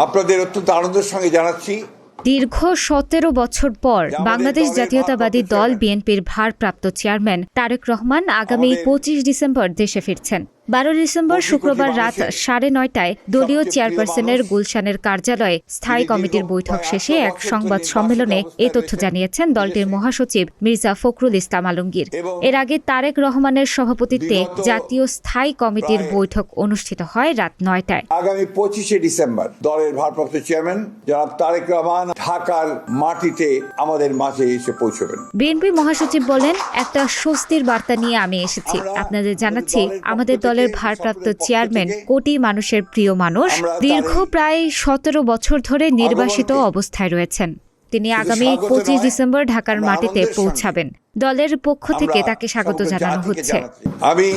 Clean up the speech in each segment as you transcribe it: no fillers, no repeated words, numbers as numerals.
আপনাদের অত্যন্ত আনন্দের সঙ্গে জানাচ্ছি দীর্ঘ ১৭ বছর পর বাংলাদেশ জাতীয়তাবাদী দল বিএনপির ভারপ্রাপ্ত চেয়ারম্যান তারেক রহমান আগামী ২৫ ডিসেম্বর দেশে ফিরছেন। ১২ ডিসেম্বর শুক্রবার রাত ৯:৩০টায় দলীয় চেয়ারপারসনের গুলশানের কার্যালয়ে স্থায়ী কমিটির বৈঠক শেষে এক সংবাদ সম্মেলনে এ তথ্য জানিয়েছেন দলটির মহাসচিব মির্জা ফখরুল ইসলাম আলমগীর। এর আগে তারেক রহমানের সভাপতিত্বে জাতীয় স্থায়ী কমিটির বৈঠক অনুষ্ঠিত হয় রাত ৯টায়। আগামী ২৫শে ডিসেম্বর দলের ভারপ্রাপ্ত চেয়ারম্যান জনাব তারেক রহমান ঢাকার মাটিতে আমাদের মাঝে এসে পৌঁছবেন। বিএনপি মহাসচিব বলেন, একটা স্বস্তির বার্তা নিয়ে আমি এসেছি। আপনাদের জানাচ্ছি, আমাদের দলের ভারপ্রাপ্ত চেয়ারম্যান কোটি মানুষের প্রিয় মানুষ, দীর্ঘ প্রায় ১৭ বছর ধরে নির্বাসিত অবস্থায় রয়েছেন। তিনি আগামী ২৫ ডিসেম্বর ঢাকার মাটিতে পৌঁছাবেন। দলের পক্ষ থেকে তাকে স্বাগত জানানো হচ্ছে। আমি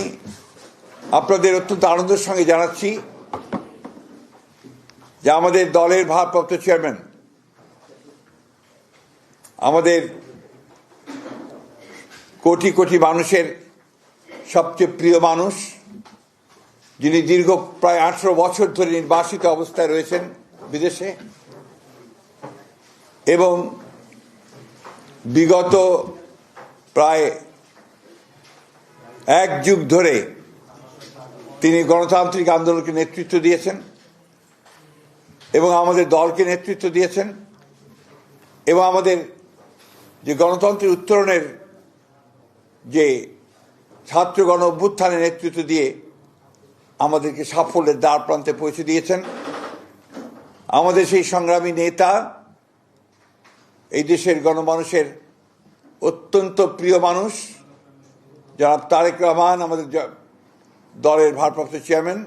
আপনাদের অত্যন্ত আনন্দের সঙ্গে জানাচ্ছি যে আমাদের দলের ভারপ্রাপ্ত চেয়ারম্যান, আমাদের কোটি কোটি মানুষের সবচেয়ে প্রিয় মানুষ, যিনি দীর্ঘ প্রায় ১৮ বছর ধরে নির্বাসিত অবস্থায় রয়েছেন বিদেশে, এবং বিগত প্রায় ১ যুগ ধরে তিনি গণতান্ত্রিক আন্দোলনকে নেতৃত্ব দিয়েছেন এবং আমাদের দলকে নেতৃত্ব দিয়েছেন, এবং আমাদের যে গণতন্ত্রের উত্তরণের যে ছাত্র গণ অভ্যুত্থানে নেতৃত্ব দিয়ে আমাদেরকে সাফল্যের দ্বার প্রান্তে পৌঁছে দিয়েছেন। আমাদের সেই সংগ্রামী নেতা, এই দেশের গণমানুষের অত্যন্ত প্রিয় মানুষ জনাব তারেক রহমান, আমাদের দলের ভারপ্রাপ্ত চেয়ারম্যান,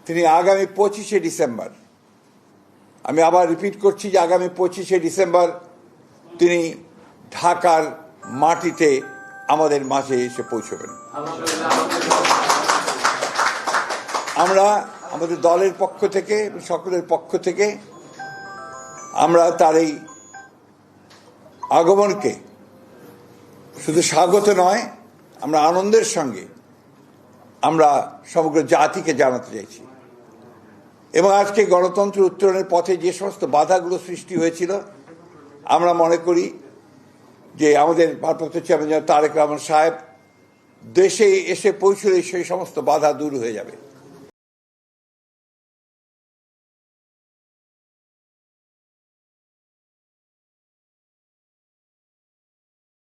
তিনি আগামী ২৫শে ডিসেম্বর, আমি আবার রিপিট করছি যে আগামী ২৫শে ডিসেম্বর তিনি ঢাকার মাটিতে আমাদের মাঝে এসে পৌঁছবেন। আমরা আমাদের দলের পক্ষ থেকে, সকলের পক্ষ থেকে আমরা তার এই আগমনকে শুধু স্বাগত নয়, আমরা আনন্দের সঙ্গে আমরা সমগ্র জাতিকে জানাতে চাইছি। এবং আজকে গণতন্ত্র উত্তরণের পথে যে সমস্ত বাধাগুলো সৃষ্টি হয়েছিল, আমরা মনে করি যে আমাদের ভারপ্রাপ্ত চেয়ারম্যান তারেক রহমান সাহেব দেশে এসে পৌঁছলে সেই সমস্ত বাধা দূর হয়ে যাবে।